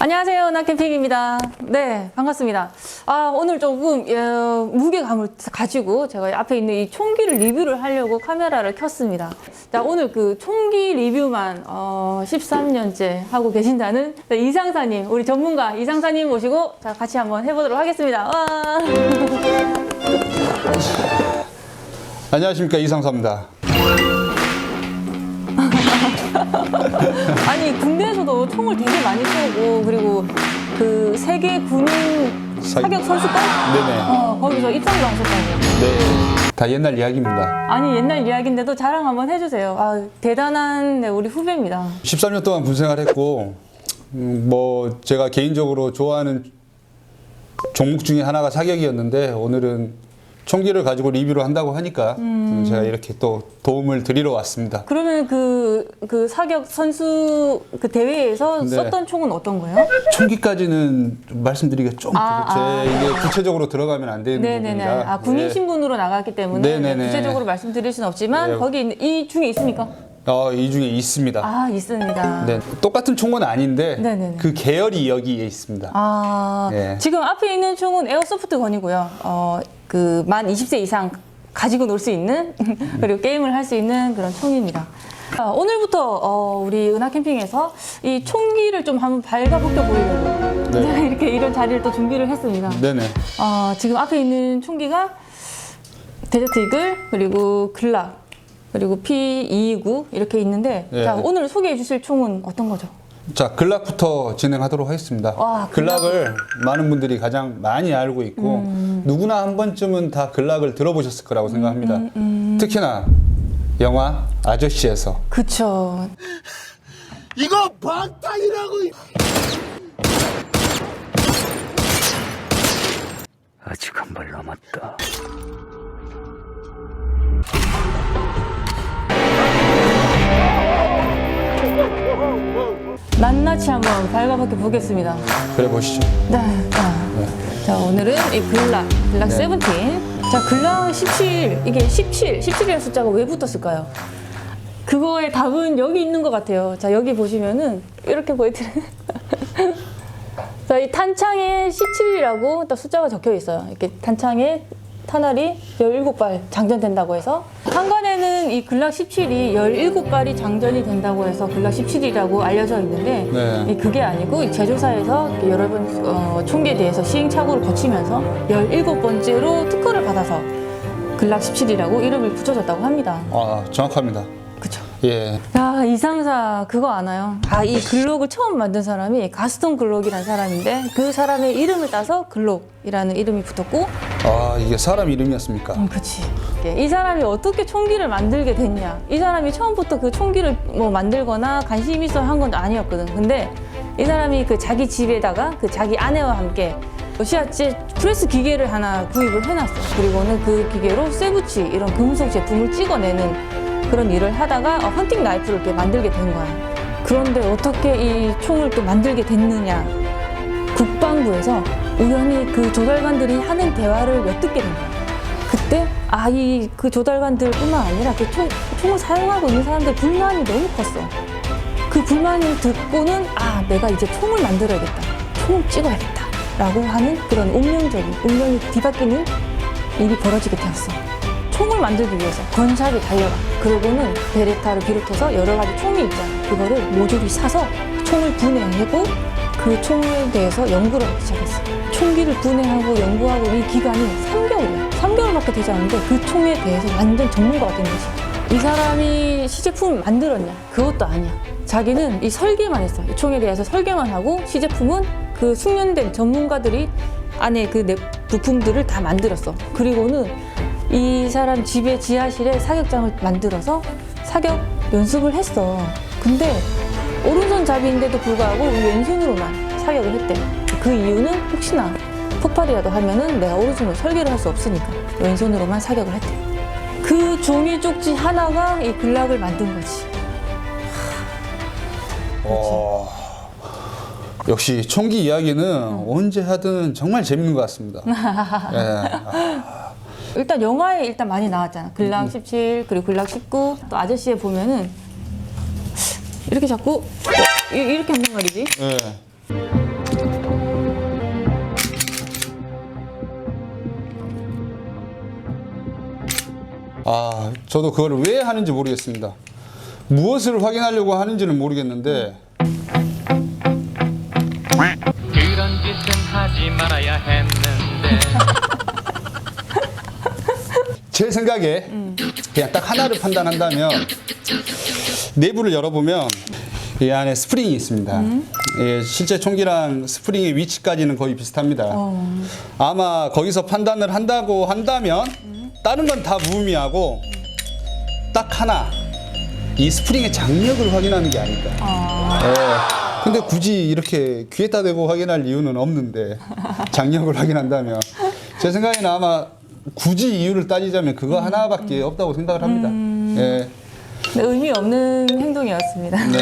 안녕하세요, 은하캠핑입니다. 네, 반갑습니다. 오늘 조금 무게감을 가지고 제가 앞에 있는 이 총기를 리뷰를 하려고 카메라를 켰습니다. 자, 오늘 그 총기 리뷰만 13년째 하고 계신다는 이상사님, 우리 전문가 이상사님 모시고 자, 같이 한번 해보도록 하겠습니다. 와. 안녕하십니까, 이상사입니다. 아니, 군대에서도 총을 되게 많이 쏘고, 그리고 그 세계 군인 사격 선수권? 네네. 거기서 입상도 하셨다고요. 네. 다 옛날 이야기입니다. 아니, 옛날 이야기인데도 자랑 한번 해주세요. 대단한 우리 후배입니다. 13년 동안 군생활 했고, 제가 개인적으로 좋아하는 종목 중에 하나가 사격이었는데, 오늘은 총기를 가지고 리뷰를 한다고 하니까 제가 이렇게 또 도움을 드리러 왔습니다. 그러면 그 사격 선수 그 대회에서 네. 썼던 총은 어떤 거예요? 총기까지는 좀 말씀드리기가 좀 이게 구체적으로 들어가면 안 되는 네네네. 부분이라. 군인 신분으로 나갔기 때문에 네네네. 구체적으로 말씀드릴 수는 없지만 네. 거기 이 중에 있습니까? 이 중에 있습니다. 있습니다. 네, 똑같은 총은 아닌데 네네네. 그 계열이 여기에 있습니다. 네. 지금 앞에 있는 총은 에어소프트 건이고요. 그 만 20세 이상 가지고 놀 수 있는 그리고 게임을 할 수 있는 그런 총입니다. 오늘부터 우리 은하캠핑에서 이 총기를 좀 한번 발가벗겨 보이려고 네. 제가 이렇게 이런 자리를 또 준비를 했습니다. 네네. 지금 앞에 있는 총기가 데저트 이글, 그리고 글락, 그리고 P229 이렇게 있는데 네. 자, 오늘 소개해 주실 총은 어떤 거죠? 자, 글락부터 진행하도록 하겠습니다. 글락을 많은 분들이 가장 많이 알고 있고 누구나 한 번쯤은 다 글락을 들어보셨을 거라고 생각합니다. 특히나 영화 아저씨에서. 그쵸. 이거 방탄이라고. 아직 한 발 남았다. 낱낱이 한번 발가벗겨 보겠습니다. 그래 보시죠. 네. 자, 오늘은 이 글락 네. 17. 자, 글락 17, 이게 17이라는 숫자가 왜 붙었을까요? 그거의 답은 여기 있는 것 같아요. 자, 여기 보시면은 이렇게 보여드려요. 자, 이 탄창에 17이라고 또 숫자가 적혀 있어요. 이렇게 탄창에 탄알이 17발 장전된다고 해서 한관에는 이 글락 17이 17발이 장전이 된다고 해서 글락 17이라고 알려져 있는데 네. 그게 아니고 이 제조사에서 여러 번 총기에 대해서 시행착오를 거치면서 17번째로 특허를 받아서 글락 17이라고 이름을 붙여줬다고 합니다. 정확합니다. 그쵸? 예. 야, 이상사 그거 아나요? 이 글록을 처음 만든 사람이 가스톤 글록이라는 사람인데 그 사람의 이름을 따서 글록이라는 이름이 붙었고 이게 사람 이름이었습니까? 그치. 이 사람이 어떻게 총기를 만들게 됐냐? 이 사람이 처음부터 그 총기를 만들거나 관심 있어 한 건 아니었거든. 근데 이 사람이 그 자기 집에다가 그 자기 아내와 함께 러시아제 프레스 기계를 하나 구입을 해놨어. 그리고는 그 기계로 쇠붙이 이런 금속 제품을 찍어내는 그런 일을 하다가 헌팅 나이프를 이렇게 만들게 된 거야. 그런데 어떻게 이 총을 또 만들게 됐느냐? 국방부에서 우연히 그 조달관들이 하는 대화를 엿듣게 된 거야. 그때 그 조달관들뿐만 아니라 그 총을 사용하고 있는 사람들 불만이 너무 컸어. 그 불만을 듣고는 내가 이제 총을 만들어야겠다. 총을 찍어야겠다. 라고 하는 그런 운명이 뒤바뀌는 일이 벌어지게 되었어. 총을 만들기 위해서 건샵에 달려가. 그러고는 베레타를 비롯해서 여러 가지 총이 있잖아. 그거를 모조리 사서 총을 분해하고 그 총에 대해서 연구를 하기 시작했어. 총기를 분해하고 연구하고 이 기간이 3개월이야. 3개월밖에 되지 않는데 그 총에 대해서 완전 전문가가 된 거지. 이 사람이 시제품을 만들었냐? 그것도 아니야. 자기는 이 설계만 했어. 이 총에 대해서 설계만 하고 시제품은 그 숙련된 전문가들이 안에 그 부품들을 다 만들었어. 그리고는 이 사람 집의 지하실에 사격장을 만들어서 사격 연습을 했어. 근데 오른손잡이인데도 불구하고 왼손으로만 사격을 했대. 그 이유는 혹시나 폭발이라도 하면은 내가 오른손으로 설계를 할 수 없으니까 왼손으로만 사격을 했대. 그 종이 쪽지 하나가 이 글락을 만든 거지. 역시 총기 이야기는 언제 하든 정말 재밌는 것 같습니다. 예. 일단 영화에 많이 나왔잖아. 글락 17 그리고 글락 19. 또 아저씨에 보면은 이렇게 자꾸 이렇게 한단 말이지. 예. 저도 그걸 왜 하는지 모르겠습니다. 무엇을 확인하려고 하는지는 모르겠는데 그런 짓은 하지 말아야 했는데 제 생각에 그냥 딱 하나를 판단한다면 내부를 열어보면 이 안에 스프링이 있습니다. 예, 실제 총기랑 스프링의 위치까지는 거의 비슷합니다. 아마 거기서 판단을 한다고 한다면 다른 건 다 무의미하고 딱 하나 이 스프링의 장력을 확인하는 게 아닐까. 예, 근데 굳이 이렇게 귀에다 대고 확인할 이유는 없는데 장력을 확인한다면 제 생각에는 아마 굳이 이유를 따지자면 그거 하나밖에 없다고 생각을 합니다. 예. 근데 의미 없는 행동이었습니다. 네.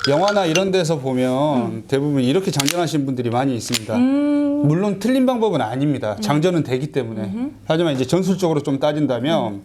영화나 이런 데서 보면 대부분 이렇게 장전하시는 분들이 많이 있습니다. 물론 틀린 방법은 아닙니다. 장전은 되기 때문에. 하지만 이제 전술적으로 좀 따진다면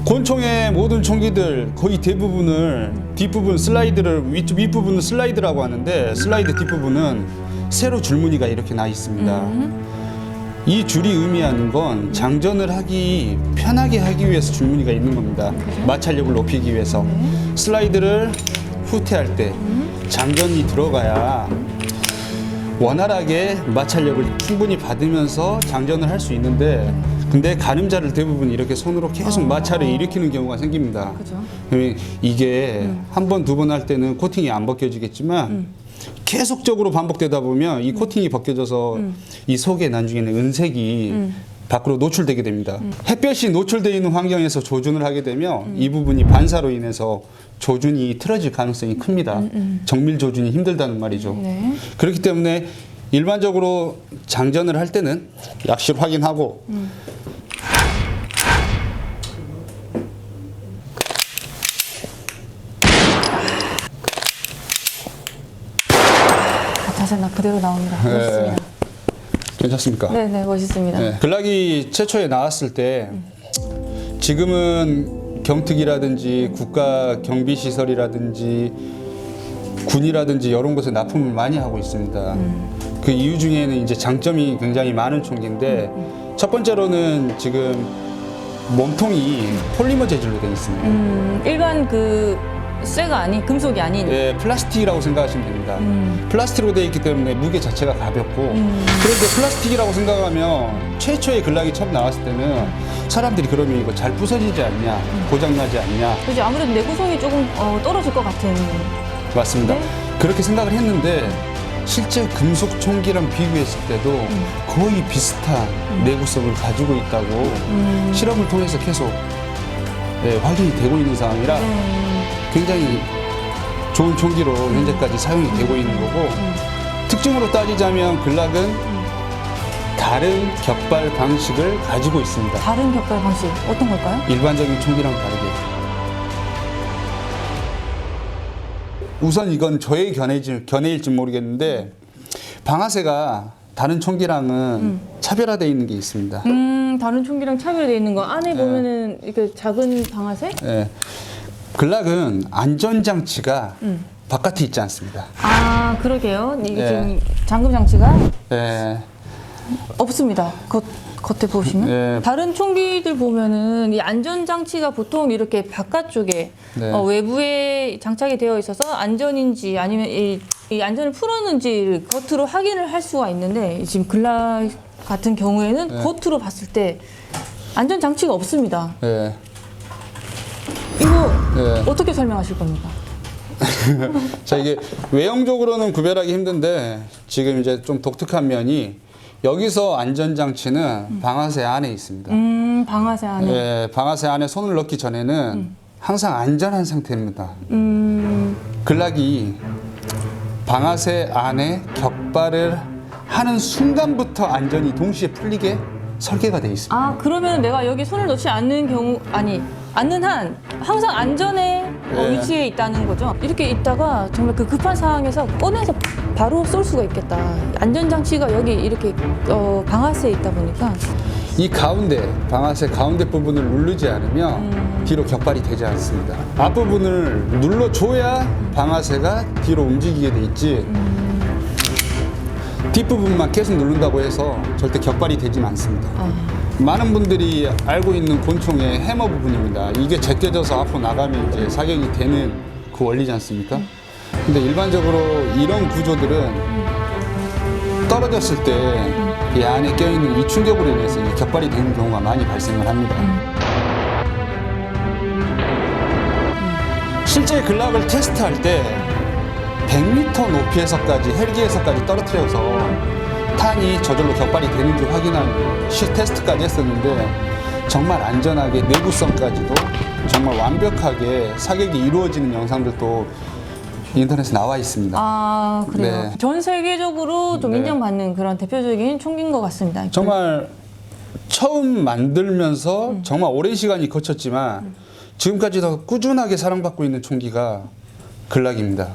권총의 모든 총기들 거의 대부분을 뒷부분 슬라이드를 윗부분은 슬라이드라고 하는데 슬라이드 뒷부분은 세로 줄무늬가 이렇게 나 있습니다. 이 줄이 의미하는 건 장전을 하기 편하게 하기 위해서 줄무늬가 있는 겁니다. 마찰력을 높이기 위해서. 슬라이드를 후퇴할 때 장전이 들어가야 원활하게 마찰력을 충분히 받으면서 장전을 할 수 있는데 근데 가늠자를 대부분 이렇게 손으로 계속 마찰을 일으키는 경우가 생깁니다. 그죠. 이게 한 번, 두 번 할 때는 코팅이 안 벗겨지겠지만 계속적으로 반복되다 보면 이 코팅이 벗겨져서 이 속에 나중에는 은색이 밖으로 노출되게 됩니다. 햇볕이 노출되어 있는 환경에서 조준을 하게 되면 이 부분이 반사로 인해서 조준이 틀어질 가능성이 큽니다. 정밀 조준이 힘들다는 말이죠. 네. 그렇기 때문에 일반적으로 장전을 할 때는 약실 확인하고 자세나 그대로 나옵니다. 멋있습니다. 괜찮습니까? 네네, 멋있습니다. 네. 글락이 최초에 나왔을 때 지금은 경특이라든지 국가 경비 시설이라든지 군이라든지 이런 곳에 납품을 많이 하고 있습니다. 그 이유 중에는 이제 장점이 굉장히 많은 총기인데 첫 번째로는 지금 몸통이 폴리머 재질로 되어 있습니다. 일반 그 쇠가 아닌 금속이 아닌. 예, 플라스틱이라고 생각하시면 됩니다. 플라스틱으로 되어 있기 때문에 무게 자체가 가볍고 그런데 플라스틱이라고 생각하면 최초의 글락이 처음 나왔을 때는 사람들이 그러면 이거 잘 부서지지 않냐, 고장나지 않냐. 그죠. 아무래도 내구성이 조금 떨어질 것 같은. 맞습니다. 네. 그렇게 생각을 했는데 실제 금속 총기랑 비교했을 때도 거의 비슷한 내구성을 가지고 있다고 실험을 통해서 계속 확인이 되고 있는 상황이라 굉장히 좋은 총기로 현재까지 사용이 되고 있는 거고 특징으로 따지자면 글락은 다른 격발 방식을 가지고 있습니다. 다른 격발 방식 어떤 걸까요? 일반적인 총기랑 다르게. 우선 이건 저의 견해일지 모르겠는데 방아쇠가 다른 총기랑은 차별화되어 있는 게 있습니다. 다른 총기랑 차별되어 있는 거 안에 보면은 이렇게 작은 방아쇠? 예. 글락은 안전장치가 바깥에 있지 않습니다. 아, 그러게요. 이게 예. 지금 잠금 장치가 예. 없습니다. 겉에 보시면. 예. 다른 총기들 보면은 이 안전장치가 보통 이렇게 바깥쪽에 네. 외부에 장착이 되어 있어서 안전인지 아니면 이 안전을 풀었는지 겉으로 확인을 할 수가 있는데 지금 글락 같은 경우에는 겉으로 봤을 때 안전장치가 없습니다. 예. 이거 예. 어떻게 설명하실 겁니까? 자, 이게 외형적으로는 구별하기 힘든데 지금 이제 좀 독특한 면이 여기서 안전장치는 방아쇠 안에 있습니다. 방아쇠 안에. 예, 방아쇠 안에 손을 넣기 전에는 항상 안전한 상태입니다. 글락이 방아쇠 안에 격발을 하는 순간부터 안전이 동시에 풀리게 설계가 되어 있습니다. 아, 그러면 내가 여기 손을 넣지 않는 경우, 않는 한 항상 안전의 네. 위치에 있다는 거죠. 이렇게 있다가 정말 그 급한 상황에서 꺼내서 바로 쏠 수가 있겠다. 안전장치가 여기 이렇게 방아쇠에 있다 보니까. 이 가운데, 방아쇠 가운데 부분을 누르지 않으면 뒤로 격발이 되지 않습니다. 앞부분을 눌러줘야 방아쇠가 뒤로 움직이게 돼 있지 뒷부분만 계속 누른다고 해서 절대 격발이 되진 않습니다. 많은 분들이 알고 있는 권총의 해머 부분입니다. 이게 제껴져서 앞으로 나가면 이제 사격이 되는 그 원리지 않습니까? 근데 일반적으로 이런 구조들은 떨어졌을 때 이 안에 껴있는 이 충격으로 인해서 이 격발이 되는 경우가 많이 발생을 합니다. 실제 글락을 테스트할 때 100m 높이에서까지 헬기에서까지 떨어뜨려서 탄이 저절로 격발이 되는지 확인하는 테스트까지 했었는데 정말 안전하게 내구성까지도 정말 완벽하게 사격이 이루어지는 영상들도 인터넷에 나와 있습니다. 아, 그래요. 네. 전 세계적으로 좀 네. 인정받는 그런 대표적인 총기인 것 같습니다. 정말 처음 만들면서 정말 오랜 시간이 거쳤지만 지금까지도 꾸준하게 사랑받고 있는 총기가 글락입니다.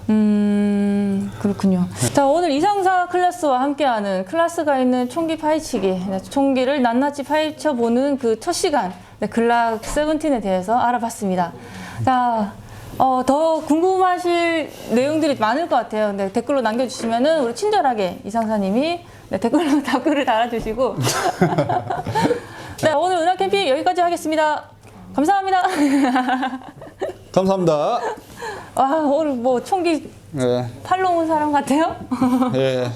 그렇군요. 자, 오늘 이상사 클래스와 함께하는 클래스가 있는 총기 파헤치기, 총기를 낱낱이 파헤쳐보는 그 첫 시간, 글락 17에 대해서 알아봤습니다. 자, 더 궁금하실 내용들이 많을 것 같아요. 근데 댓글로 남겨주시면은 우리 친절하게 이상사님이 댓글로 답글을 달아주시고. 네, 오늘 은하 캠핑 여기까지 하겠습니다. 감사합니다. 감사합니다. 와, 오늘 뭐 총기 네. 팔러 온 사람 같아요? 예.